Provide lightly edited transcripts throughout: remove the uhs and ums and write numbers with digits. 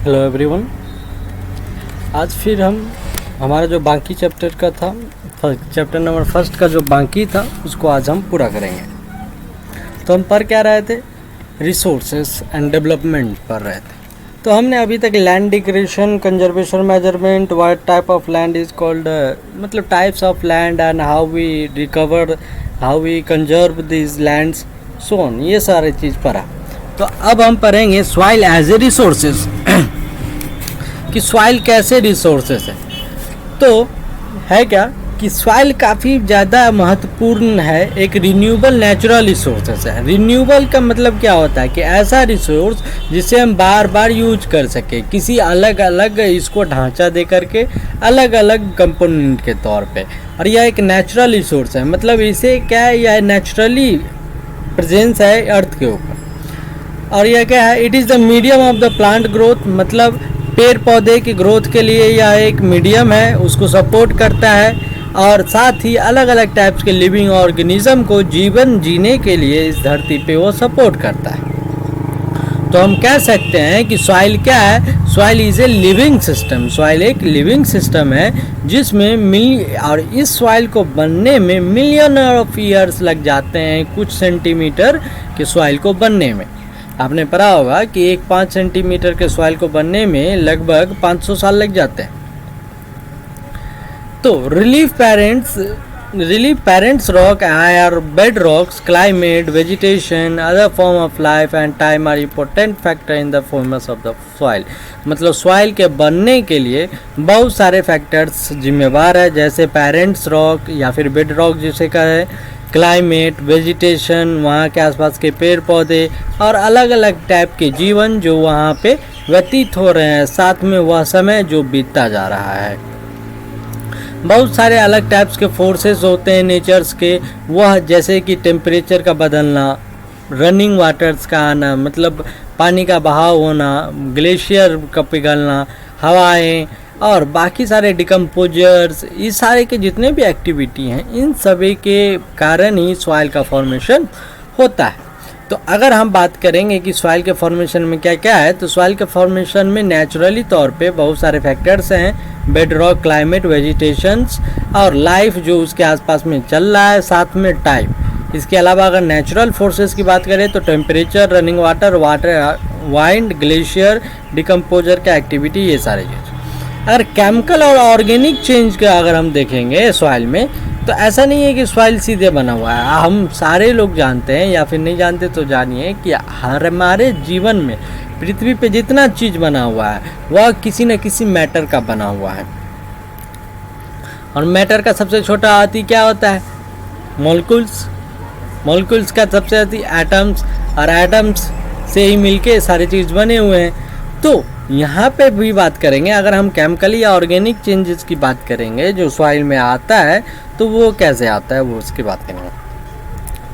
Hello everyone. आज फिर हम हमारा जो बाकी चैप्टर का था, चैप्टर नंबर फर्स्ट का जो बाकी था उसको आज हम पूरा करेंगे। तो हम पढ़ क्या रहे थे? रिसोर्सेस एंड डेवलपमेंट पढ़ रहे थे। तो हमने अभी तक land degradation, conservation measurement, what type of land is called, मतलब types of land and how we recover, how we conserve this lands, so on, ये सारे चीज़ पढ़ा। तो अब हम पढ़ेंगे सॉइल एज ए रिसोर्सेज कि सॉइल कैसे रिसोर्सेज है। तो है क्या कि सॉइल काफ़ी ज़्यादा महत्वपूर्ण है, एक रिन्यूएबल नेचुरल रिसोर्सेज है। रिन्यूएबल का मतलब क्या होता है कि ऐसा रिसोर्स जिसे हम बार बार यूज कर सके, किसी अलग अलग इसको ढांचा दे करके, अलग अलग कंपोनेंट के तौर पे। और यह एक नेचुरल रिसोर्स है, मतलब इसे क्या है, यह नेचुरली प्रेजेंस है अर्थ के ऊपर। और यह क्या है, it is the medium of the plant growth, मतलब पेड़ पौधे की ग्रोथ के लिए यह एक मीडियम है, उसको सपोर्ट करता है। और साथ ही अलग अलग टाइप्स के लिविंग ऑर्गेनिज्म को जीवन जीने के लिए इस धरती पे वो सपोर्ट करता है। तो हम कह सकते हैं कि सॉइल क्या है, soil is a living system. Soil एक लिविंग सिस्टम है जिसमें और इस सॉइल को बनने में मिलियन ऑफ ईयर्स लग जाते हैं, कुछ सेंटीमीटर के सॉइल को बनने में। आपने पढ़ा होगा कि एक 5 सेंटीमीटर के सॉइल को बनने में लगभग 500 साल लग जाते हैं। तो relief parents rock are bed rocks, climate, vegetation, other form of life and time are important factor in the formation of the soil. मतलब सॉइल के बनने के लिए बहुत सारे फैक्टर्स जिम्मेवार है, जैसे पेरेंट्स रॉक या फिर बेड रॉक जिसे कहें, क्लाइमेट, वेजिटेशन, वहाँ के आसपास के पेड़ पौधे और अलग अलग टाइप के जीवन जो वहाँ पे व्यतीत हो रहे हैं, साथ में वह समय जो बीतता जा रहा है। बहुत सारे अलग टाइप्स के फोर्सेस होते हैं नेचर्स के, वह जैसे कि टेम्परेचर का बदलना, रनिंग वाटर्स का आना, मतलब पानी का बहाव होना, ग्लेशियर का पिघलना, हवाएं और बाकी सारे डिकम्पोजर्स, इस सारे के जितने भी एक्टिविटी हैं, इन सभी के कारण ही सॉइल का फॉर्मेशन होता है। तो अगर हम बात करेंगे कि सॉइल के फॉर्मेशन में क्या क्या है, तो सॉइल के फॉर्मेशन में नेचुरली तौर पे बहुत सारे फैक्टर्स हैं, बेड रॉक, क्लाइमेट, वेजिटेशंस और लाइफ जो उसके आसपास में चल रहा है, साथ में टाइम। इसके अलावा अगर नेचुरल फोर्सेस की बात करें तो temperature, running water, wind, glacier, decomposer का एक्टिविटी, ये सारे चीज़। अगर केमिकल और ऑर्गेनिक चेंज का अगर हम देखेंगे सॉइल में, तो ऐसा नहीं है कि सॉइल सीधे बना हुआ है। हम सारे लोग जानते हैं या फिर नहीं जानते तो जानिए कि हमारे जीवन में पृथ्वी पे जितना चीज़ बना हुआ है वह किसी न किसी मैटर का बना हुआ है। और मैटर का सबसे छोटा अति क्या होता है? मॉलिक्यूल्स। मॉलिक्यूल्स का सबसे अति एटम्स, और एटम्स से ही मिलके सारी चीज़ बने हुए हैं। तो यहाँ पे भी बात करेंगे, अगर हम केमिकल या ऑर्गेनिक चेंजेस की बात करेंगे जो सॉइल में आता है, तो वो कैसे आता है वो उसकी बात करेंगे।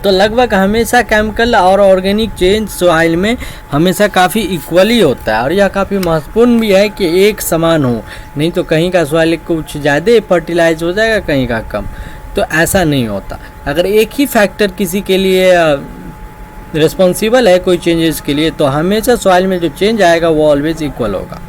तो लगभग हमेशा केमिकल और ऑर्गेनिक चेंज सॉइल में हमेशा काफ़ी इक्वली होता है, और यह काफ़ी महत्वपूर्ण भी है कि एक समान हो, नहीं तो कहीं का सॉइल कुछ ज़्यादा फर्टिलाइज हो जाएगा, कहीं का कम। तो ऐसा नहीं होता। अगर एक ही फैक्टर किसी के लिए रिस्पॉन्सिबल है कोई चेंजेस के लिए, तो हमेशा सॉइल में जो चेंज आएगा वो ऑलवेज इक्वल होगा।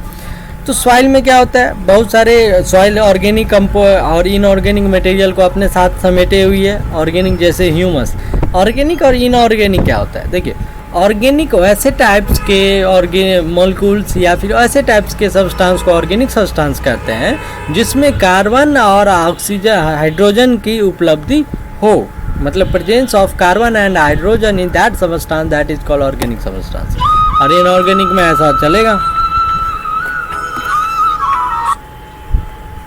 तो सॉइल में क्या होता है, बहुत सारे सॉइल ऑर्गेनिक और इनऑर्गेनिक मटेरियल को अपने साथ समेटे हुई है। ऑर्गेनिक जैसे ह्यूमस। ऑर्गेनिक और इनऑर्गेनिक क्या होता है? देखिए, ऑर्गेनिक वैसे टाइप्स के मॉलिक्यूल्स या फिर ऐसे टाइप्स के सब्सटेंस को ऑर्गेनिक सब्सटेंस कहते हैं जिसमें कार्बन और ऑक्सीजन, हाइड्रोजन की उपलब्धि हो, मतलब presence of carbon and hydrogen in that substance, that is called organic substance. और इनऑर्गेनिक में ऐसा चलेगा।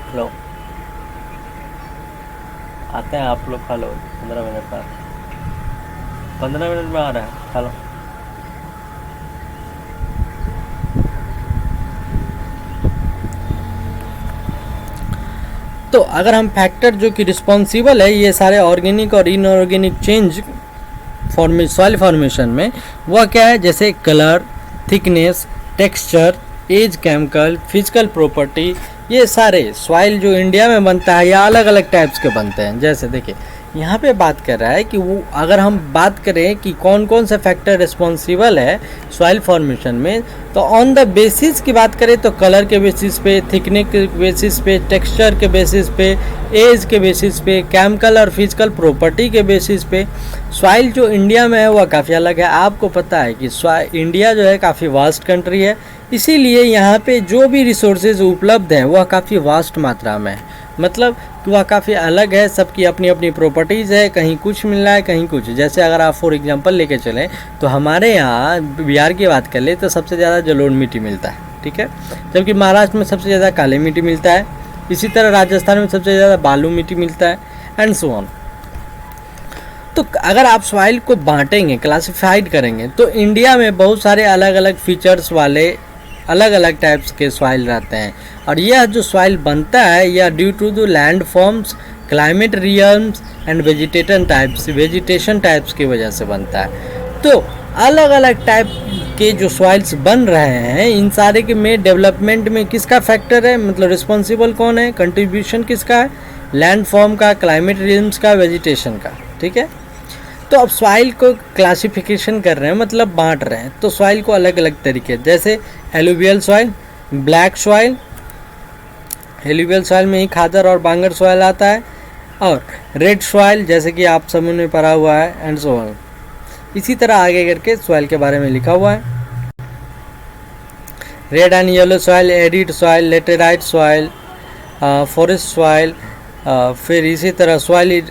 हेलो, आते हैं आप लोग, हेलो, 15 मिनट बाद, 15 मिनट में आ रहा है, हेलो। तो अगर हम फैक्टर जो कि रिस्पॉन्सिबल है ये सारे ऑर्गेनिक और इनऑर्गेनिक चेंज सॉइल फॉर्मेशन में, वह क्या है? जैसे colour, thickness, texture, age, chemical, physical property, ये सारे सॉइल जो इंडिया में बनता है या अलग अलग टाइप्स के बनते हैं। जैसे देखिए, यहाँ पे बात कर रहा है कि वो, अगर हम बात करें कि कौन कौन सा फैक्टर रिस्पॉन्सिबल है सॉइल फॉर्मेशन में, तो ऑन द बेसिस की बात करें तो कलर के बेसिस पे, थिकनेस के बेसिस पे, टेक्सचर के बेसिस पे, एज के बेसिस पे, केमिकल और फिजिकल प्रॉपर्टी के बेसिस पे सॉइल जो इंडिया में है वह काफ़ी अलग है। आपको पता है कि इंडिया जो है काफ़ी वास्ट कंट्री है, इसीलिए यहाँ पे जो भी रिसोर्सेज उपलब्ध हैं वह काफ़ी वास्ट मात्रा में है, मतलब वह काफ़ी अलग है, सबकी अपनी अपनी प्रॉपर्टीज़ है, कहीं कुछ मिल रहा है कहीं कुछ। जैसे अगर आप फॉर एग्जांपल लेके चलें तो हमारे यहाँ बिहार की बात कर ले तो सबसे ज़्यादा जलोढ़ मिट्टी मिलता है, ठीक है, जबकि महाराष्ट्र में सबसे ज़्यादा काली मिट्टी मिलता है, इसी तरह राजस्थान में सबसे ज़्यादा बालू मिट्टी मिलता है, एंड सो ऑन। तो अगर आप सॉइल को बांटेंगे, क्लासिफाइड करेंगे, तो इंडिया में बहुत सारे अलग अलग फीचर्स वाले अलग अलग टाइप्स के सॉइल रहते हैं, और यह जो सॉइल बनता है यह due to the landforms, climate regimes and vegetation types की वजह से बनता है। तो अलग अलग टाइप के जो सॉइल्स बन रहे हैं, इन सारे के में डेवलपमेंट में किसका फैक्टर है, मतलब रिस्पॉन्सिबल कौन है, कंट्रीब्यूशन किसका है, लैंड फॉर्म का, क्लाइमेट रियम्स का, वेजिटेशन का, ठीक है। तो अब सॉइल को क्लासिफिकेशन कर रहे हैं, मतलब बांट रहे हैं, तो सॉइल को अलग अलग तरीके, जैसे alluvial soil, black soil, alluvial soil में ही खादर और बांगर सॉइल आता है, और रेड सॉइल जैसे कि आप समूह में पढ़ा हुआ है, एंड सो ऑन। इसी तरह आगे करके सॉइल के बारे में लिखा हुआ है, red and yellow soil, arid soil, laterite soil, forest soil, फिर इसी तरह सॉइल,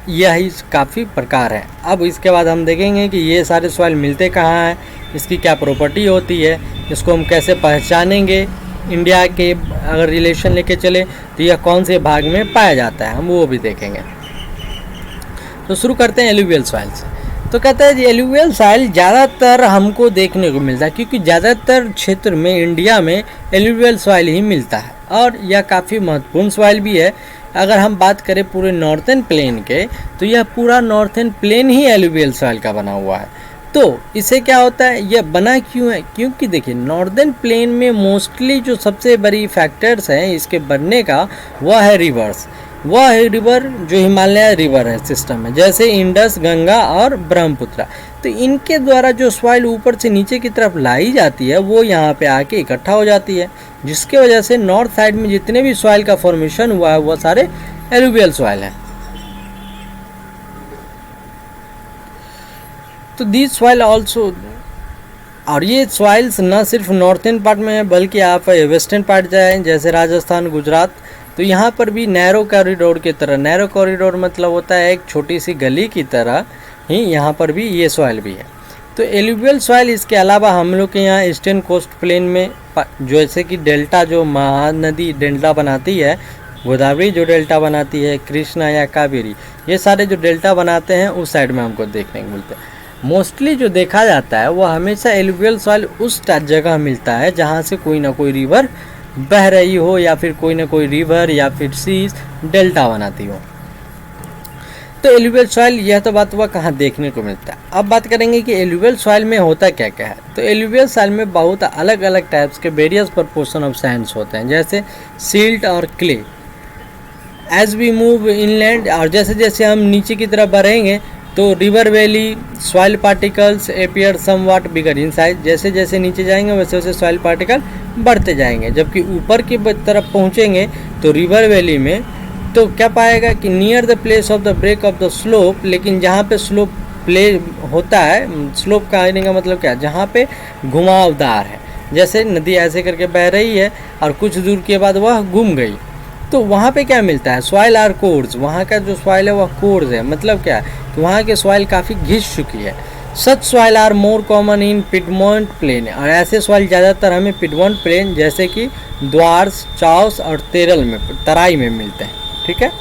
यही काफ़ी प्रकार है। अब इसके बाद हम देखेंगे कि ये सारे सॉइल मिलते कहाँ हैं, इसकी क्या प्रॉपर्टी होती है, इसको हम कैसे पहचानेंगे, इंडिया के अगर रिलेशन लेके चले तो यह कौन से भाग में पाया जाता है, हम वो भी देखेंगे। तो शुरू करते हैं एलुवियल सॉइल से। तो कहते हैं एलुवियल सॉइल ज़्यादातर हमको देखने को मिलता है, क्योंकि ज़्यादातर क्षेत्र में इंडिया में एलुवियल सॉइल ही मिलता है, और यह काफ़ी महत्वपूर्ण सॉइल भी है। अगर हम बात करें पूरे नॉर्थन प्लेन के, तो यह पूरा नॉर्थन प्लेन ही एलुवियल सॉइल का बना हुआ है। तो इससे क्या होता है, यह बना क्यों है, क्योंकि देखिए नॉर्दर्न प्लेन में मोस्टली जो सबसे बड़ी फैक्टर्स हैं इसके बनने का, वह है रिवर्स, वह है रिवर जो हिमालय रिवर है सिस्टम में, जैसे इंडस, गंगा और ब्रह्मपुत्र। तो इनके द्वारा जो सॉइल ऊपर से नीचे की तरफ लाई जाती है वो यहाँ पे आके इकट्ठा हो जाती है, जिसके वजह से नॉर्थ साइड में जितने भी सॉइल का फॉर्मेशन हुआ है वह सारे एलुवियल सॉइल हैं। तो दिस सॉइल ऑल्सो, और ये सॉइल्स न सिर्फ नॉर्थन पार्ट में है बल्कि आप वेस्टर्न पार्ट जाएँ जैसे राजस्थान, गुजरात, तो यहाँ पर भी नैरो कॉरिडोर की तरह, नैरो कॉरिडोर मतलब होता है एक छोटी सी गली की तरह ही यहाँ पर भी ये सॉइल भी है। तो एलुवियल सॉइल, इसके अलावा हम लोग के यहाँ ईस्टर्न कोस्ट प्लेन में जैसे कि डेल्टा जो महानदी डेल्टा बनाती है, गोदावरी जो डेल्टा बनाती है, कृष्णा या कावेरी, ये सारे जो डेल्टा बनाते हैं उस साइड में हमको देखने को मिलते हैं। मोस्टली जो देखा जाता है वह हमेशा एलुवियल सॉइल उस जगह मिलता है जहाँ से कोई ना कोई रिवर बह रही हो, या फिर कोई ना कोई रिवर या फिर सीज डेल्टा बनाती हो। तो एलुवियल सॉइल, यह तो बात हुआ कहाँ देखने को मिलता है। अब बात करेंगे कि एलुवियल सॉइल में होता क्या क्या है। तो एलुवियल सॉइल में बहुत अलग अलग टाइप्स के वेरियस प्रपोर्शन ऑफ सैंड्स होते हैं, जैसे सिल्ट और clay. As we move inland, और जैसे जैसे हम नीचे की तरफ बढ़ेंगे तो river valley soil particles appear somewhat bigger in size, जैसे जैसे नीचे जाएंगे वैसे वैसे सॉइल पार्टिकल बढ़ते जाएंगे। जबकि ऊपर की तरफ पहुँचेंगे तो रिवर वैली में तो क्या पाएगा कि near the place of the break of the slope, लेकिन जहाँ पे स्लोप प्ले होता है, स्लोप का आने का मतलब क्या, जहाँ पे घुमावदार है, जैसे नदी ऐसे करके बह रही है और कुछ दूर के बाद वह घूम गई, तो वहाँ पे क्या मिलता है, सॉइल आर कोर्स, वहाँ का जो सॉइल है वह कोर्स है। मतलब क्या है कि वहाँ के सॉइल काफ़ी घिस चुकी है। Such soil are more common in piedmont plain, और ऐसे सॉइल ज़्यादातर हमें पिडमोंट प्लेन जैसे कि द्वार्स, चाओस और तेरल में, तराई में मिलते हैं, ठीक है।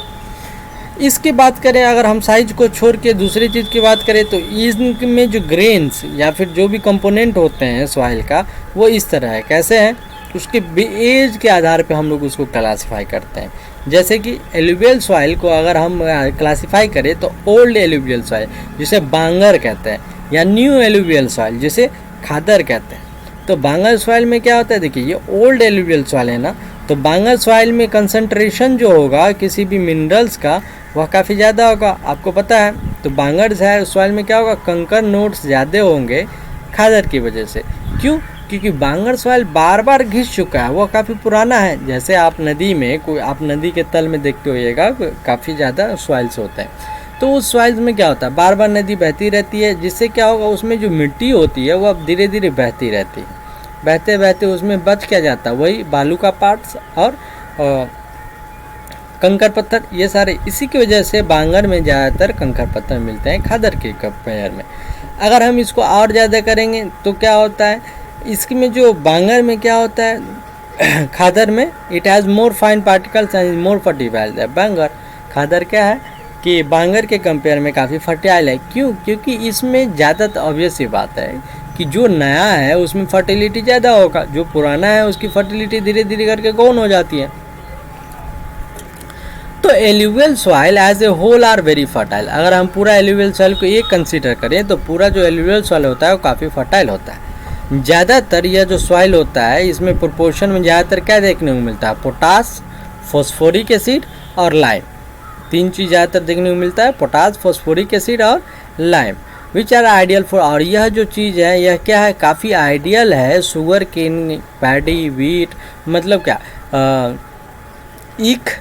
इसकी बात करें अगर हम साइज को छोड़ के दूसरी चीज़ की बात करें तो इनमें जो ग्रेन्स या फिर जो भी कंपोनेंट होते हैं सॉइल का वो इस तरह है। कैसे है, उसके एज के आधार पे हम लोग उसको क्लासिफाई करते हैं। जैसे कि एलुवियल सॉइल को अगर हम क्लासिफाई करें तो ओल्ड एलुवियल सॉइल जिसे बांगर कहते हैं, या न्यू एलुवियल सॉइल जिसे खादर कहते हैं। तो बांगर सॉइल में क्या होता है, देखिए ये ओल्ड एलुवियल सॉइल है ना, तो बांगर सॉइल में कंसंट्रेशन जो होगा किसी भी मिनरल्स का वह काफ़ी ज़्यादा होगा, आपको पता है। तो बांगर सॉइल में क्या होगा, कंकर नोड्स ज़्यादा होंगे खादर की वजह से। क्यों? क्योंकि बांगर सॉइल बार बार घिस चुका है, वो काफ़ी पुराना है। जैसे आप नदी में आप नदी के तल में देखते होइएगा काफ़ी ज़्यादा सॉइल्स होते हैं, तो उस सॉइल्स में क्या होता है, बार बार नदी बहती रहती है, जिससे क्या होगा उसमें जो मिट्टी होती है वो अब धीरे धीरे बहती रहती है। बहते बहते उसमें बच क्या जाता है, वही बालू का पार्ट्स और कंकर पत्थर, ये सारे। इसी की वजह से बांगर में ज़्यादातर कंकर पत्थर मिलते हैं खादर के कंपेयर में। अगर हम इसको और ज़्यादा करेंगे तो क्या होता है, इसमें जो बांगर में क्या होता है खादर में, it has more fine particles and more fertilize है। बांगर खादर क्या है कि बांगर के कंपेयर में काफ़ी फर्टाइल है। क्यों? क्योंकि इसमें ज़्यादा ऑब्वियस सी बात है कि जो नया है उसमें फर्टिलिटी ज़्यादा होगा, जो पुराना है उसकी फर्टिलिटी धीरे धीरे करके कौन हो जाती है। तो alluvial soil as a whole are very fertile. अगर हम पूरा एल्यूवियल सॉइल को ये कंसीडर करें तो पूरा जो एल्यूवियल सॉइल होता है वो काफ़ी फर्टाइल होता है। ज़्यादातर यह जो सॉइल होता है इसमें प्रोपोर्शन में ज़्यादातर क्या देखने को मिलता है, पोटास, फॉस्फोरिक एसिड और लाइम। तीन चीज़ ज़्यादातर देखने को मिलता है, पोटास, फॉस्फोरिक एसिड और lime, which are ideal for. और यह जो चीज़ है यह क्या है, काफ़ी आइडियल है शुगर केन, पैडी, वीट, मतलब क्या ईख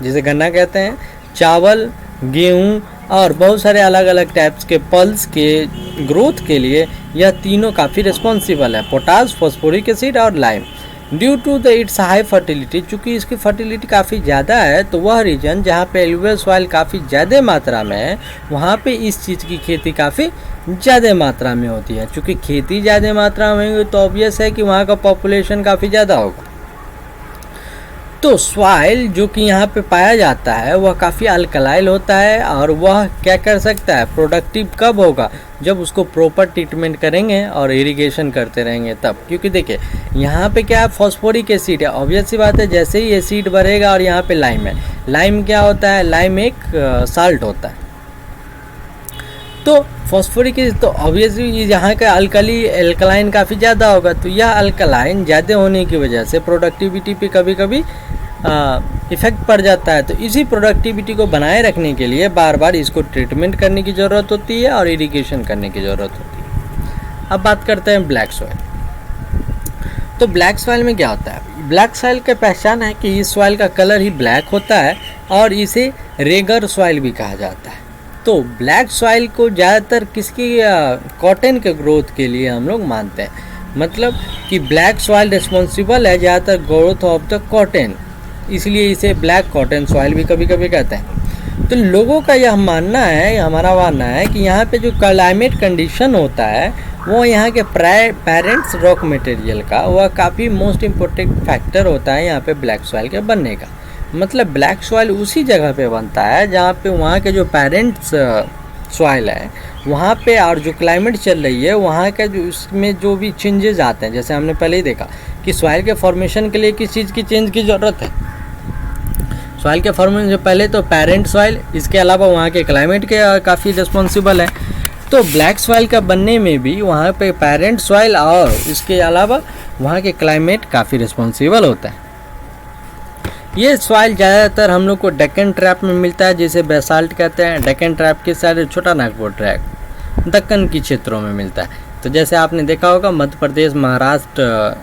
जिसे गन्ना कहते हैं, चावल, गेहूं और बहुत सारे अलग अलग टाइप्स के पल्स के ग्रोथ के लिए यह तीनों काफ़ी रिस्पॉन्सिबल है, पोटास, फॉस्फोरिक एसिड और lime. Due to the its high fertility, चूँकि इसकी फर्टिलिटी काफ़ी ज़्यादा है, तो वह रीजन जहाँ पे एलुवियल सॉइल काफ़ी ज़्यादा मात्रा में है वहाँ पे इस चीज़ की खेती काफ़ी ज़्यादा मात्रा में होती है। चूँकि खेती ज़्यादा मात्रा में होगी तो ऑब्वियस है कि वहाँ का पॉपुलेशन काफ़ी ज़्यादा होगा। तो सॉइल जो कि यहाँ पे पाया जाता है वह काफ़ी अल्कलाइल होता है, और वह क्या कर सकता है, प्रोडक्टिव कब होगा, जब उसको प्रॉपर ट्रीटमेंट करेंगे और इरिगेशन करते रहेंगे तब। क्योंकि देखिए यहाँ पे क्या है, फॉस्फोरिक एसिड है, ऑब्वियस सी बात है, जैसे ही एसिड बढ़ेगा और यहाँ पे लाइम है, लाइम क्या होता है, लाइम एक साल्ट होता है। तो फॉस्फोरिक एसिड तो ऑब्वियसली यहाँ का अल्कलाइन काफ़ी ज़्यादा होगा, तो यह अल्कलाइन ज़्यादा होने की वजह से प्रोडक्टिविटी पे कभी कभी इफ़ेक्ट पड़ जाता है। तो इसी प्रोडक्टिविटी को बनाए रखने के लिए बार बार इसको ट्रीटमेंट करने की ज़रूरत होती है और इरिगेशन करने की ज़रूरत होती है। अब बात करते हैं ब्लैक सॉइल। तो ब्लैक सॉइल में क्या होता है, ब्लैक सॉइल की पहचान है कि इस सॉइल का कलर ही ब्लैक होता है और इसे रेगर सॉइल भी कहा जाता है। तो ब्लैक सॉइल को ज़्यादातर किसकी, कॉटन के ग्रोथ के लिए हम लोग मानते हैं, मतलब कि ब्लैक सॉइल रिस्पॉन्सिबल है ज़्यादातर ग्रोथ ऑफ द कॉटन, इसलिए इसे ब्लैक कॉटन सॉइल भी कभी कभी कहते हैं। तो लोगों का यह मानना है, हमारा मानना है कि यहाँ पे जो क्लाइमेट कंडीशन होता है वो यहाँ के पेरेंट्स रॉक मटेरियल का वह काफ़ी मोस्ट इम्पोर्टेंट फैक्टर होता है यहाँ पे ब्लैक सॉइल के बनने का। मतलब ब्लैक सॉइल उसी जगह पे बनता है जहाँ पे वहाँ के जो पेरेंट्स सॉइल है वहाँ पे, और जो क्लाइमेट चल रही है वहाँ का जो उसमें जो भी चेंजेस आते हैं, जैसे हमने पहले ही देखा कि सॉइल के फॉर्मेशन के लिए किस चीज़ की चेंज की ज़रूरत है। सॉइल के फॉर्मेशन से पहले तो पेरेंट सॉइल, इसके अलावा वहाँ के क्लाइमेट के काफ़ी रिस्पॉन्सिबल है। तो ब्लैक सॉइल का बनने में भी वहाँ पे पेरेंट सॉइल और इसके अलावा वहाँ के क्लाइमेट काफ़ी रिस्पॉन्सिबल होता है। ये सॉइल ज़्यादातर हम लोग को डेक्कन ट्रैप में मिलता है, जिसे बेसाल्ट कहते हैं। डेक्कन ट्रैप के साथ छोटा नागपुर ट्रैक दक्कन की क्षेत्रों में मिलता है। तो जैसे आपने देखा होगा मध्य प्रदेश, महाराष्ट्र,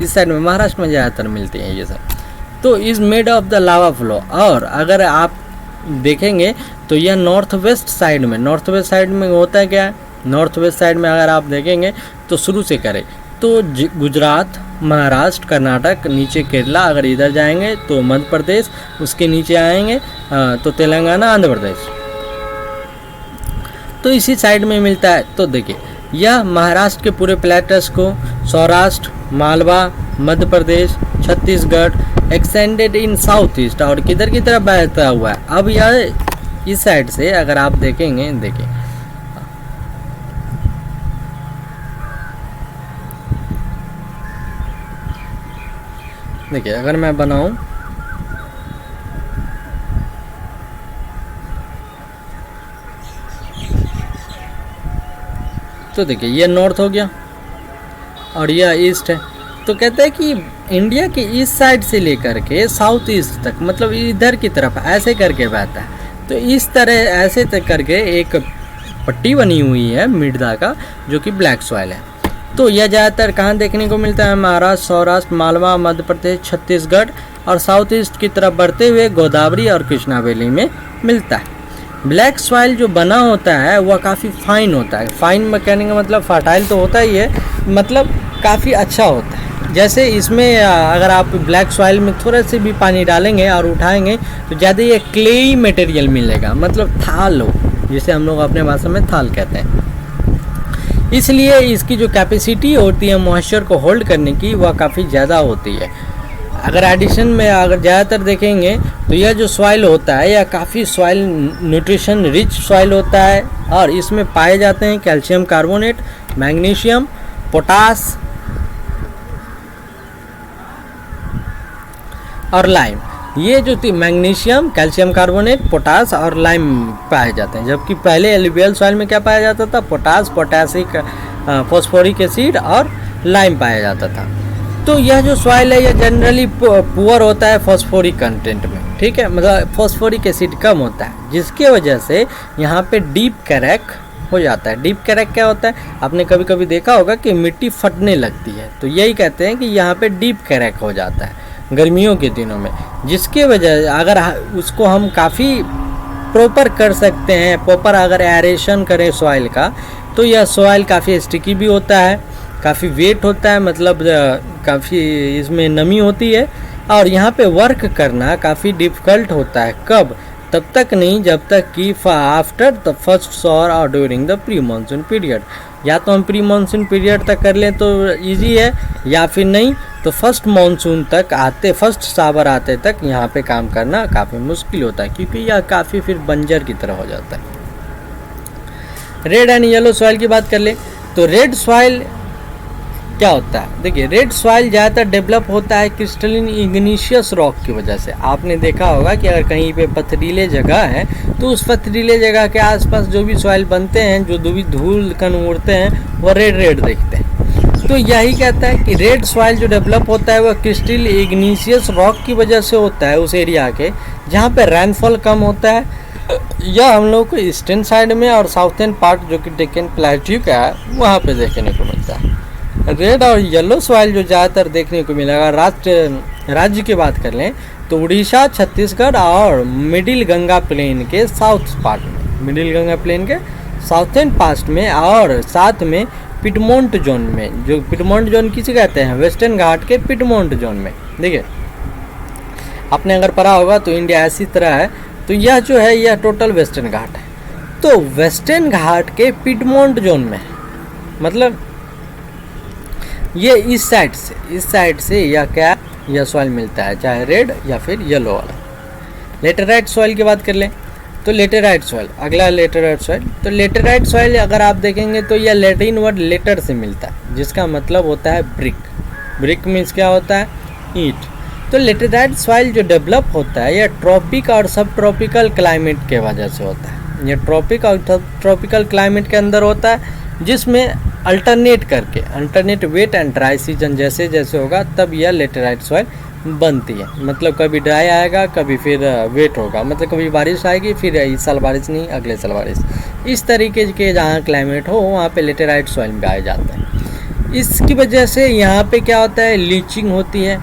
इस साइड में, महाराष्ट्र में ज़्यादातर मिलते हैं ये सब। तो is made of the lava flow. और अगर आप देखेंगे तो यह नॉर्थ वेस्ट साइड में होता है क्या, नॉर्थ वेस्ट साइड में अगर आप देखेंगे तो शुरू से करें तो गुजरात, महाराष्ट्र, कर्नाटक, नीचे केरला, अगर इधर जाएंगे तो मध्य प्रदेश, उसके नीचे आएंगे तो तेलंगाना, आंध्र प्रदेश, तो इसी साइड में मिलता है। तो देखिए यह महाराष्ट्र के पूरे प्लेटस को Saurashtra, Malwa, Madhya Pradesh, Chhattisgarh extended in south east और किधर की तरफ बहता हुआ है। अब यह इस साइड से अगर आप देखेंगे, देखिए अगर मैं बनाऊं तो देखिए ये नॉर्थ हो गया, और यह ईस्ट है। तो कहते हैं कि इंडिया के ईस्ट साइड से लेकर के साउथ ईस्ट तक, मतलब इधर की तरफ ऐसे करके बहता है। तो इस तरह ऐसे तक करके एक पट्टी बनी हुई है मृदा का, जो कि ब्लैक सॉइल है। तो यह ज़्यादातर कहाँ देखने को मिलता है? महाराष्ट्र, सौराष्ट्र, मालवा, मध्य प्रदेश, छत्तीसगढ़ और साउथ ईस्ट की तरफ बढ़ते हुए गोदावरी और कृष्णा वैली में मिलता है। ब्लैक सॉइल जो बना होता है वह काफ़ी फाइन होता है। फाइन में कहने का मतलब फर्टाइल तो होता ही है, मतलब काफ़ी अच्छा होता है। जैसे इसमें अगर आप ब्लैक सॉइल में थोड़ा से भी पानी डालेंगे और उठाएंगे तो ज़्यादा ये क्लेई मटेरियल मिलेगा, मतलब थाल हो, जिसे हम लोग अपने भाषा में थाल कहते हैं। इसलिए इसकी जो कैपेसिटी होती है मॉइस्चर को होल्ड करने की, वह काफ़ी ज़्यादा होती है। अगर एडिशन में अगर ज़्यादातर देखेंगे तो यह जो सॉइल होता है यह काफ़ी सॉइल न्यूट्रिशन रिच सॉइल होता है, और इसमें पाए जाते हैं कैल्शियम कार्बोनेट, मैग्नीशियम, पोटास और लाइम। ये जो मैग्नीशियम, कैल्शियम कार्बोनेट, पोटास और लाइम पाए जाते हैं। जबकि पहले एलुवियल सॉइल में क्या पाया जाता था? पोटास, पोटेशिक, फॉस्फोरिक एसिड और लाइम पाया जाता था। तो यह जो सॉइल है यह जनरली पुअर होता है फॉस्फोरिक कंटेंट में, ठीक है, मतलब फॉस्फोरिक एसिड कम होता है, जिसके वजह से यहाँ पे डीप क्रैक हो जाता है। डीप क्रैक क्या होता है? आपने कभी कभी देखा होगा कि मिट्टी फटने लगती है, तो यही कहते हैं कि यहाँ पे डीप क्रैक हो जाता है गर्मियों के दिनों में, जिसके वजह अगर उसको हम काफ़ी प्रॉपर कर सकते हैं, प्रॉपर अगर एरेशन करें सॉइल का, तो यह सॉइल काफ़ी स्टिकी भी होता है, काफ़ी वेट होता है, मतलब काफ़ी इसमें नमी होती है, और यहाँ पे वर्क करना काफ़ी डिफ़िकल्ट होता है। कब? तब तक नहीं जब तक कि आफ्टर द फर्स्ट शॉवर और during the pre monsoon period. या तो हम प्री मानसून पीरियड तक कर लें तो इजी है, या फिर नहीं तो फर्स्ट मानसून तक आते, फर्स्ट शावर आते तक यहाँ पे काम करना काफ़ी मुश्किल होता है, क्योंकि यह काफ़ी फिर बंजर की तरह हो जाता है। रेड एंड येलो सॉइल की बात कर ले तो रेड सॉइल क्या होता है? देखिए, रेड सॉइल ज़्यादातर डेवलप होता है क्रिस्टलिन इग्नीशियस रॉक की वजह से। आपने देखा होगा कि अगर कहीं पे पथरीले जगह है तो उस पथरीले जगह के आसपास जो भी सॉइल बनते हैं, जो भी धूल कण उड़ते हैं, वो रेड रेड दिखते हैं। तो यही कहता है कि रेड सॉइल जो डेवलप होता है वह क्रिस्टल इग्नीशियस रॉक की वजह से होता है, उस एरिया के जहाँ पे रेनफॉल कम होता है। यह हम लोग को ईस्टर्न साइड में और साउथर्न पार्ट जो कि डेक्कन प्लेट्यू का है वहाँ पे देखने को मिलता है। रेड और येलो सॉइल जो ज़्यादातर देखने को मिलेगा, राज्य की बात कर लें तो उड़ीसा, छत्तीसगढ़ और मिडिल गंगा प्लेन के साउथ पार्ट में, मिडिल गंगा प्लेन के साउथर्न पार्ट में, और साथ में पिडमोंट जोन में। जो पिडमोंट जोन किसे कहते हैं? वेस्टर्न घाट के पिडमोंट जोन में। देखिए, आपने अगर पढ़ा होगा तो इंडिया ऐसी तरह है, तो यह जो है यह टोटल वेस्टर्न घाट है। तो वेस्टर्न घाट के पिडमोंट जोन में, मतलब ये इस साइड से या क्या यह सॉइल मिलता है, चाहे रेड या फिर येलो वाला। लेटेराइट सॉइल की बात कर लें तो लेटेराइट सॉइल, अगला लेटेराइट सॉइल। तो लेटेराइट सॉइल अगर आप देखेंगे तो यह लैटिन वर्ड लेटर से मिलता है, जिसका मतलब होता है ब्रिक। ब्रिक मीन्स क्या होता है? ईंट। तो लेटेराइट सॉइल जो डेवलप होता है यह ट्रॉपिक और सब ट्रॉपिकल क्लाइमेट के वजह से होता है। यह ट्रॉपिक और ट्रॉपिकल क्लाइमेट के अंदर होता है, जिसमें alternate wet and dry season जैसे जैसे होगा तब यह लेटेराइट सॉइल बनती है। मतलब कभी ड्राई आएगा, कभी फिर वेट होगा, मतलब कभी बारिश आएगी, फिर इस साल बारिश नहीं, अगले साल बारिश। इस तरीके के जहाँ क्लाइमेट हो वहाँ पे लेटेराइट सॉइल में पाए जाते हैं। इसकी वजह से यहाँ पे क्या होता है? लीचिंग होती है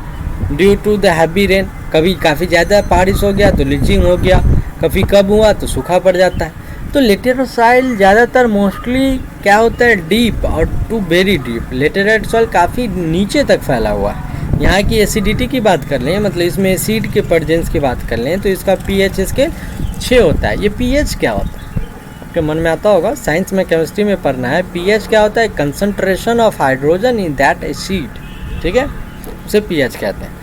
due to the heavy rain. कभी काफ़ी ज़्यादा बारिश हो गया तो लीचिंग हो गया, कभी कम हुआ तो सूखा पड़ जाता है। तो लेटेराइट सॉइल ज़्यादातर मोस्टली क्या होता है? डीप और to very deep. Laterite soil काफ़ी नीचे तक फैला हुआ है। यहाँ की एसिडिटी की बात कर लें, मतलब इसमें एसिड के प्रेजेंस की बात कर लें तो इसका पीएच इसके 6 होता है। ये पीएच क्या होता है? आपके मन में आता होगा, साइंस में केमिस्ट्री में पढ़ना है। पीएच क्या होता है? Concentration of hydrogen in that acid, ठीक है, उसे पीएच कहते हैं।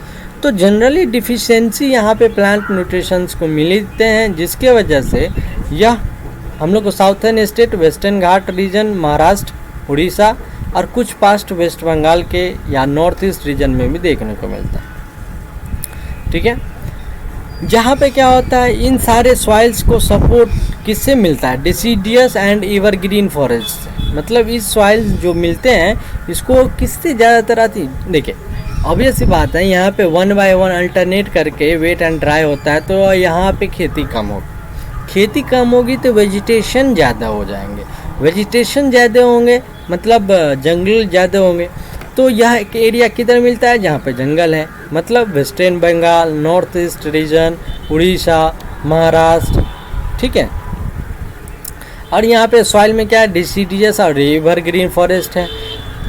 तो जनरली डिफिशियंसी यहाँ पे प्लांट न्यूट्रिशंस को मिलते हैं, जिसके वजह से यह हम लोग को साउथर्न स्टेट, वेस्टर्न घाट रीजन, महाराष्ट्र, उड़ीसा और कुछ पास्ट वेस्ट बंगाल के या नॉर्थ ईस्ट रीजन में भी देखने को मिलता है, ठीक है। जहाँ पे क्या होता है, इन सारे सॉइल्स को सपोर्ट किससे मिलता है? डिसीडियस एंड एवरग्रीन फॉरेस्ट से। मतलब इस सॉइल जो मिलते हैं इसको किससे ज़्यादातर आती, देखिए ऑब्वियस सी बात है, यहाँ पे 1 बाय 1 अल्टरनेट करके वेट एंड ड्राई होता है, तो यहाँ पे खेती कम होगी। खेती कम होगी तो वेजिटेशन ज़्यादा हो जाएंगे, वेजिटेशन ज़्यादा होंगे मतलब जंगल ज़्यादा होंगे। तो यह एक एरिया किधर मिलता है जहाँ पे जंगल है, मतलब western Bengal, north east region, Orissa, Maharashtra, ठीक है। और यहाँ पे सॉइल में क्या है, डिसीडियस और रिवर ग्रीन फॉरेस्ट है,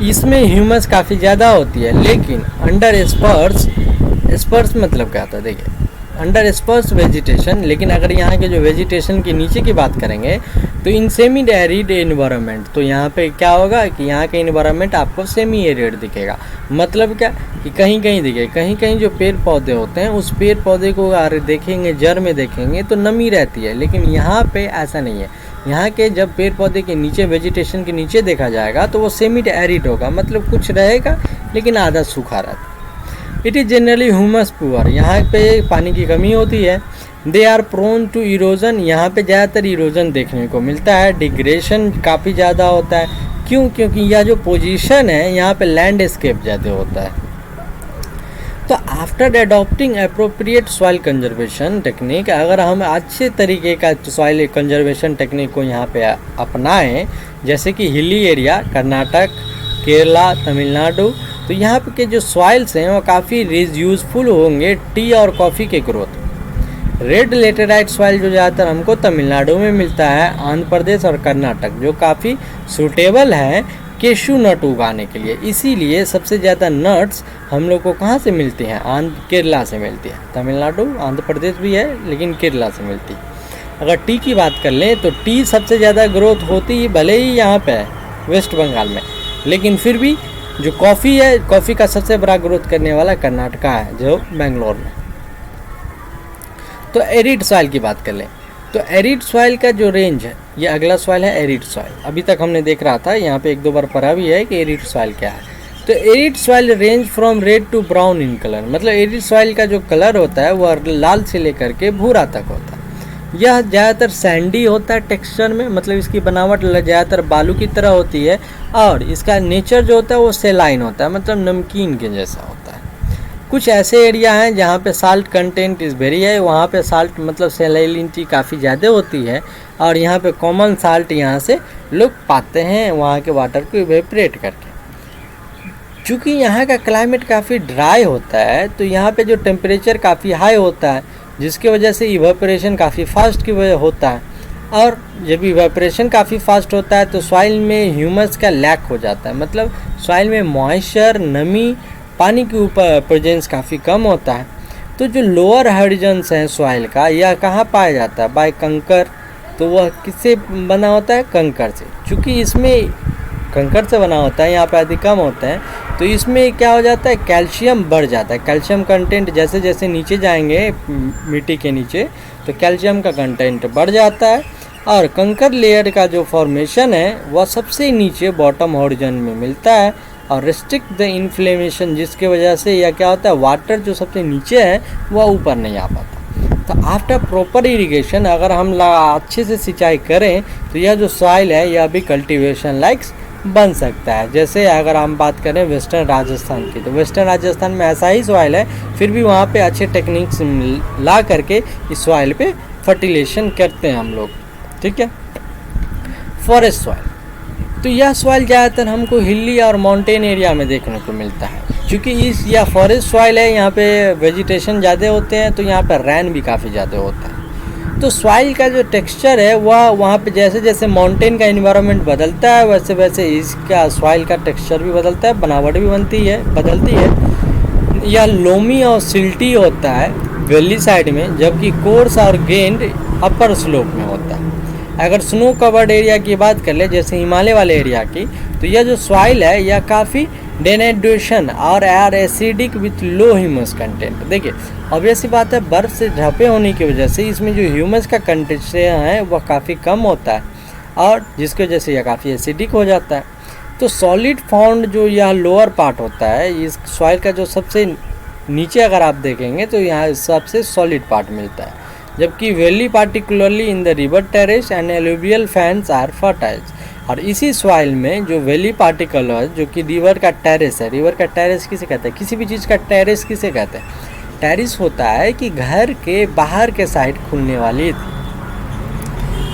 इसमें ह्यूमस काफ़ी ज़्यादा होती है। लेकिन अंडर स्पर्स मतलब क्या होता है, देखिए अंडर स्पर्स वेजिटेशन, लेकिन अगर यहाँ के जो वेजिटेशन के नीचे की बात करेंगे तो इन सेमी एरिड एनवायरनमेंट, तो यहाँ पे क्या होगा कि यहाँ का एनवायरनमेंट आपको सेमी एरिड दिखेगा। मतलब क्या कि कहीं कहीं दिखे, कहीं कहीं जो पेड़ पौधे होते हैं उस पेड़ पौधे को अगर देखेंगे, जड़ में देखेंगे तो नमी रहती है, लेकिन यहाँ पे ऐसा नहीं है। यहाँ के जब पेड़ पौधे के नीचे वेजिटेशन के नीचे देखा जाएगा तो वो सेमी एरिड होगा, मतलब कुछ रहेगा लेकिन आधा सूखा रहता है। It is generally humus poor, यहाँ पे पानी की कमी होती है। They are prone to erosion, यहाँ पे ज़्यादातर इरोजन देखने को मिलता है। डिग्रेशन काफ़ी ज़्यादा होता है, क्यों? क्योंकि यह जो पोजीशन है यहाँ पे लैंडस्केप ज़्यादा होता है। तो after adopting appropriate soil conservation technique, अगर हम अच्छे तरीके का सॉइल कंजर्वेशन टेक्निक को यहाँ पे अपनाएं, जैसे कि हिली एरिया कर्नाटक, केरला, तमिलनाडु, तो यहाँ पे के जो सॉइल्स हैं वो काफ़ी यूज़फुल होंगे टी और कॉफ़ी के ग्रोथ। रेड लेटेराइट सॉइल जो ज़्यादातर हमको तमिलनाडु में मिलता है, आंध्र प्रदेश और कर्नाटक, जो काफ़ी सूटेबल है केशू नट उगाने के लिए। इसीलिए सबसे ज़्यादा नट्स हम लोग को कहाँ से मिलती हैं, केरला से मिलती है। तमिलनाडु, आंध्र प्रदेश भी है लेकिन केरला से मिलती है। अगर टी की बात कर लें तो टी सबसे ज़्यादा ग्रोथ होती ही भले ही यहाँ पे है वेस्ट बंगाल में, लेकिन फिर भी जो कॉफ़ी है, कॉफ़ी का सबसे बड़ा ग्रोथ करने वाला कर्नाटका है, जो बेंगलोर में। तो एरिड सॉइल की बात कर लें तो एरिड सॉइल का जो रेंज है, ये अगला सॉइल है एरिड सॉइल। अभी तक हमने देख रहा था, यहाँ पे 1-2 बार पढ़ा भी है कि एरिड सॉइल क्या है। तो arid soil range from red to brown in colour, मतलब एरिड सॉइल का जो कलर होता है वह लाल से लेकर के भूरा तक होता है। यह ज़्यादातर सैंडी होता है टेक्सचर में, मतलब इसकी बनावट ज़्यादातर बालू की तरह होती है, और इसका नेचर जो होता है वो सेलाइन होता है, मतलब नमकीन के जैसा होता है। कुछ ऐसे एरिया हैं जहाँ पे साल्ट कंटेंट इज़ वेरी है, वहाँ पे साल्ट मतलब सेलाइनिटी काफ़ी ज़्यादा होती है, और यहाँ पे कॉमन साल्ट यहाँ से लोग पाते हैं वहाँ के वाटर को इवेपोरेट करके। चूँकि यहाँ का क्लाइमेट काफ़ी ड्राई होता है तो यहाँ पे जो टेम्परेचर काफ़ी हाई होता है, जिसकी वजह से इवेपोरेशन काफ़ी फास्ट की वजह होता है, और जब इवेपोरेशन काफ़ी फास्ट होता है तो सॉइल में ह्यूमस का लैक हो जाता है, मतलब सॉइल में मॉइस्चर, नमी, पानी के ऊपर प्रेजेंस काफ़ी कम होता है। तो जो लोअर हाइड्रोजन्स हैं सॉइल का, यह कहाँ पाया जाता है, बाय कंकर। तो वह किससे बना होता है, कंकर से। चूँकि इसमें कंकर से बना होता है, यहाँ पे अधिक कम होते हैं, तो इसमें क्या हो जाता है, कैल्शियम बढ़ जाता है। कैल्शियम कंटेंट जैसे जैसे नीचे जाएंगे मिट्टी के नीचे तो कैल्शियम का कंटेंट बढ़ जाता है, और कंकर लेयर का जो फॉर्मेशन है वह सबसे नीचे बॉटम हॉरिजन में मिलता है, और रिस्ट्रिक्ट द इन्फ्लेमेशन, जिसके वजह से यह क्या होता है, वाटर जो सबसे नीचे है वह ऊपर नहीं आ पाता। तो आफ्टर प्रॉपर इरिगेशन, अगर हम अच्छे से सिंचाई करें तो यह जो सॉइल है यह भी कल्टीवेशन लाइक्स बन सकता है। जैसे अगर हम बात करें वेस्टर्न राजस्थान की, तो वेस्टर्न राजस्थान में ऐसा ही सॉइल है, फिर भी वहाँ पे अच्छे टेक्निक्स ला करके इस सॉइल पे फर्टिलाइजेशन करते हैं हम लोग, ठीक है। फॉरेस्ट सॉइल, तो यह सॉइल ज़्यादातर हमको हिली और माउंटेन एरिया में देखने को मिलता है। क्योंकि यह फॉरेस्ट सॉइल है, यहाँ पे वेजिटेशन ज़्यादा होते हैं, तो यहाँ पर रैन भी काफ़ी ज़्यादा होता है। तो सॉइल का जो टेक्सचर है वह वहाँ पे जैसे जैसे माउंटेन का एनवायरनमेंट बदलता है वैसे वैसे इसका सॉइल का टेक्सचर भी बदलता है, बनावट भी बदलती है। यह लोमी और सिल्टी होता है वैली साइड में, जबकि कोर्स और गेंड अपर स्लोप में होता है। अगर स्नो कवर्ड एरिया की बात कर ले, जैसे हिमालय वाले एरिया की, तो यह जो सॉइल है यह काफ़ी डेनेड्रेशन और air acidic with low humus content. देखिए ऑब्वियस सी बात है, बर्फ़ से ढपे होने की वजह से इसमें जो ह्यूमस का कंटेंट है वह काफ़ी कम होता है, और जिसकी वजह से यह काफ़ी एसिडिक हो जाता है। तो सॉलिड फाउंड जो यह लोअर पार्ट होता है इस सॉइल का, जो सबसे नीचे अगर आप देखेंगे तो यहाँ सबसे सॉलिड पार्ट मिलता है, जबकि valley particularly in the river terrace and alluvial fans are fertiles. और इसी सॉइल में जो वैली पार्टिकल है, जो कि रिवर का टेरेस है, रिवर का टेरेस किसे कहते हैं, किसी भी चीज़ का टेरेस किसे कहते हैं, टेरेस होता है कि घर के बाहर के साइड खुलने वाली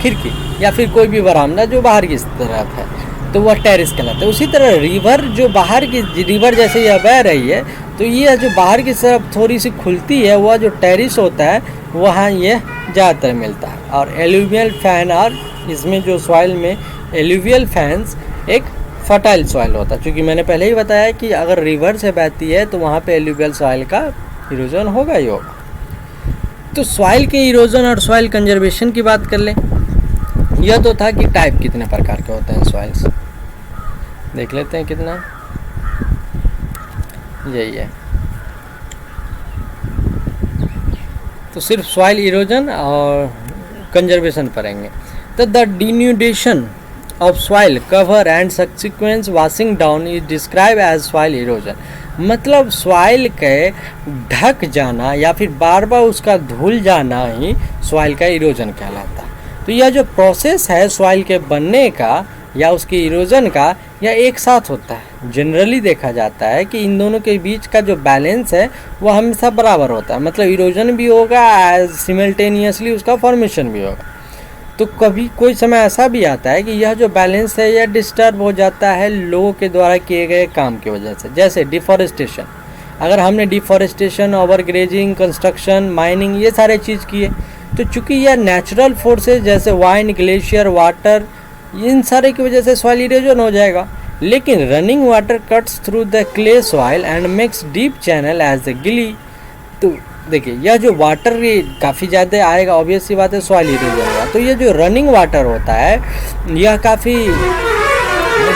खिड़की या फिर कोई भी बरामदा जो बाहर की तरफ है, तो वह टेरेस कहलाता है। उसी तरह रिवर जो बाहर की, रिवर जैसे यह बह रही है तो ये जो बाहर की तरफ थोड़ी सी खुलती है, वह जो टेरेस होता है वहाँ यह ज़्यादातर मिलता है। और एलुवियल फैन, और इसमें जो सॉइल में एलुवियल फैंस एक फर्टाइल सॉइल होता है, क्योंकि मैंने पहले ही बताया कि अगर रिवर से बहती है तो वहाँ पे एलुवियल सॉइल का इरोजन होगा ही होगा। तो सॉइल के इरोजन और सॉइल कंजर्वेशन की बात कर लें। यह तो था कि टाइप कितने प्रकार के होते हैं सॉइल्स, देख लेते हैं कितना, यही है। तो सिर्फ सॉइल इरोजन और कंजर्वेशन पढ़ेंगे। तो the denudation of soil cover and subsequent washing down is describe as soil erosion. मतलब सॉइल के ढक जाना या फिर बार बार उसका धुल जाना ही सॉइल का इरोजन कहलाता है। तो यह जो प्रोसेस है सॉइल के बनने का या उसके इरोजन का, यह एक साथ होता है। जनरली देखा जाता है कि इन दोनों के बीच का जो बैलेंस है वह हमेशा बराबर होता है, मतलब इरोजन भी होगा एज सिमल्टेनियसली उसका फॉर्मेशन भी होगा। तो कभी कोई समय ऐसा भी आता है कि यह जो बैलेंस है यह डिस्टर्ब हो जाता है लोगों के द्वारा किए गए काम की वजह से, जैसे डिफॉरेस्टेशन। अगर हमने डिफॉरेस्टेशन, ओवरग्रेजिंग, कंस्ट्रक्शन, माइनिंग ये सारे चीज़ किए, तो चूँकि यह नेचुरल फोर्सेज जैसे वाइन, ग्लेशियर, वाटर, इन सारे की वजह से सॉइल इरोजन हो जाएगा। लेकिन running water cuts through the clay soil and makes deep channel as the gully. तो देखिए यह जो वाटर काफ़ी ज़्यादा आएगा, ऑब्वियस सी बात है सॉइल इरोजन होगा। तो ये जो रनिंग वाटर होता है यह काफ़ी,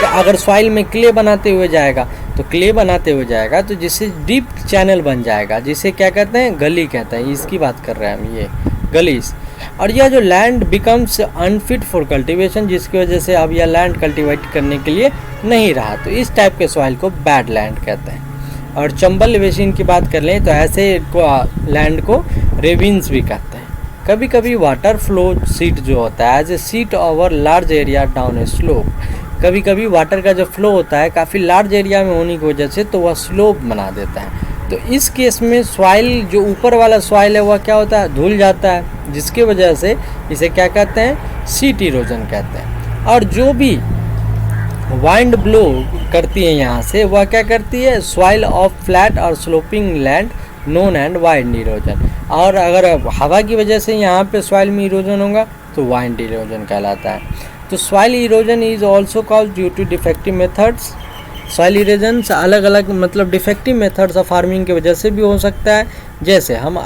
अगर सॉइल में क्ले बनाते हुए जाएगा तो क्ले बनाते हुए जाएगा तो जिससे डीप चैनल बन जाएगा, जिसे क्या कहते हैं, गली कहते हैं। इसकी बात कर रहे हैं हम, ये गलीज। और यह जो land becomes unfit for cultivation, जिसकी वजह से अब यह लैंड कल्टीवेट करने के लिए नहीं रहा, तो इस टाइप के सॉइल को बैड लैंड कहते हैं। और चंबल बेसिन की बात कर लें तो ऐसे लैंड को रेविन्स भी कहते हैं। कभी कभी वाटर फ्लो सीट जो होता है as a sheet over large area down a slope, कभी कभी वाटर का जो फ्लो होता है काफ़ी लार्ज एरिया में होने की वजह से तो वह स्लोप बना देता है। तो इस केस में सॉइल जो ऊपर वाला सॉइल है वह क्या होता है, धुल जाता है, जिसके वजह से इसे क्या कहते हैं, सीट इरोजन कहते हैं। और जो भी वाइंड ब्लो करती है यहाँ से, वह क्या करती है, सॉइल ऑफ फ्लैट और sloping land known and wind erosion. और अगर हवा की वजह से यहाँ पे सॉइल में इरोजन होगा तो वाइंड इरोजन कहलाता है। तो soil erosion is also called due to defective methods. Soil erosion अलग अलग मतलब डिफेक्टिव मेथड्स ऑफ फार्मिंग की वजह से भी हो सकता है। जैसे हम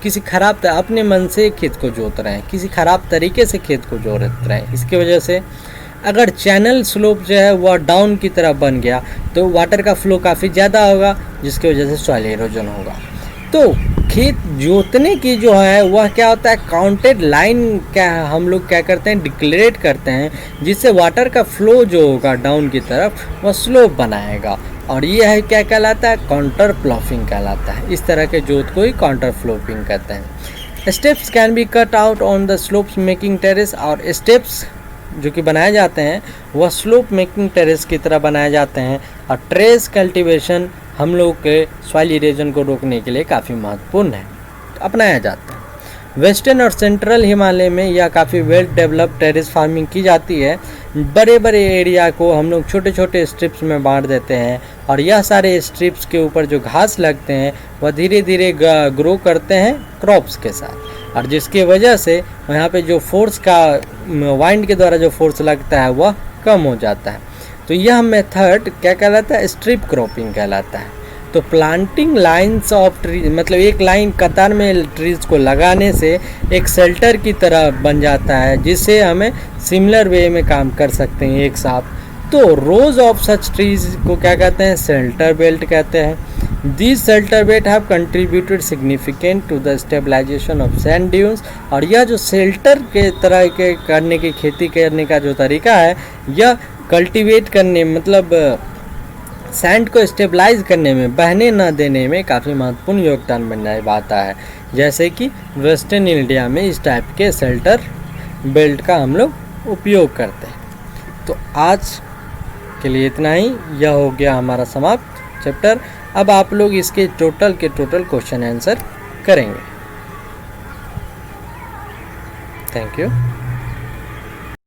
किसी खराब अपने मन से खेत को जोत रहे हैं, किसी खराब तरीके से खेत को जोत रहे हैं, इसकी वजह से अगर चैनल स्लोप जो है वह डाउन की तरफ बन गया तो वाटर का फ्लो काफ़ी ज़्यादा होगा, जिसकी वजह से सॉइल इरोजन होगा। तो खेत जोतने की जो है वह क्या होता है, काउंटेड लाइन क्या हम लोग क्या करते हैं, डिक्लेरेट करते हैं, जिससे वाटर का फ्लो जो होगा डाउन की तरफ वह स्लोप बनाएगा। और ये है क्या कहलाता है, काउंटर प्लॉफिंग कहलाता है। इस तरह के जोत को ही काउंटर फ्लोपिंग कहते हैं। Steps can be cut out on the slopes making terrace, और स्टेप्स जो कि बनाए जाते हैं वह स्लोप मेकिंग टेरेस की तरह बनाए जाते हैं। और ट्रेस कल्टीवेशन हम लोग के सॉइल इरोजन को रोकने के लिए काफ़ी महत्वपूर्ण है, अपनाया जाता है। वेस्टर्न और सेंट्रल हिमालय में यह काफ़ी वेल डेवलप्ड टेरेस फार्मिंग की जाती है। बड़े बड़े एरिया को हम लोग छोटे छोटे स्ट्रिप्स में बांट देते हैं, और यह सारे स्ट्रिप्स के ऊपर जो घास लगते हैं वह धीरे धीरे ग्रो करते हैं क्रॉप्स के साथ, और जिसकी वजह से यहाँ पे जो फोर्स का वाइंड के द्वारा जो फोर्स लगता है वह कम हो जाता है। तो यह मेथड क्या कहलाता है, स्ट्रिप क्रॉपिंग कहलाता है। तो प्लांटिंग लाइन्स ऑफ ट्री, मतलब एक लाइन कतार में ट्रीज को लगाने से एक शेल्टर की तरह बन जाता है, जिससे हमें सिमिलर वे में काम कर सकते हैं एक साथ। तो रोज ऑफ सच ट्रीज को क्या कहते हैं, शेल्टर बेल्ट कहते हैं। This shelter belt have contributed significant to the stabilisation of sand dunes. और यह जो शेल्टर के तरह के करने की खेती करने का जो तरीका है, यह कल्टीवेट करने मतलब सैंड को स्टेबलाइज करने में, बहने न देने में काफ़ी महत्वपूर्ण योगदान निभाता है। जैसे कि वेस्टर्न इंडिया में इस टाइप के शेल्टर बेल्ट का हम लोग उपयोग करते हैं। तो आज के लिए इतना ही, यह हो गया हमारा समाप्त चैप्टर। अब आप लोग इसके टोटल क्वेश्चन आंसर करेंगे। Thank you.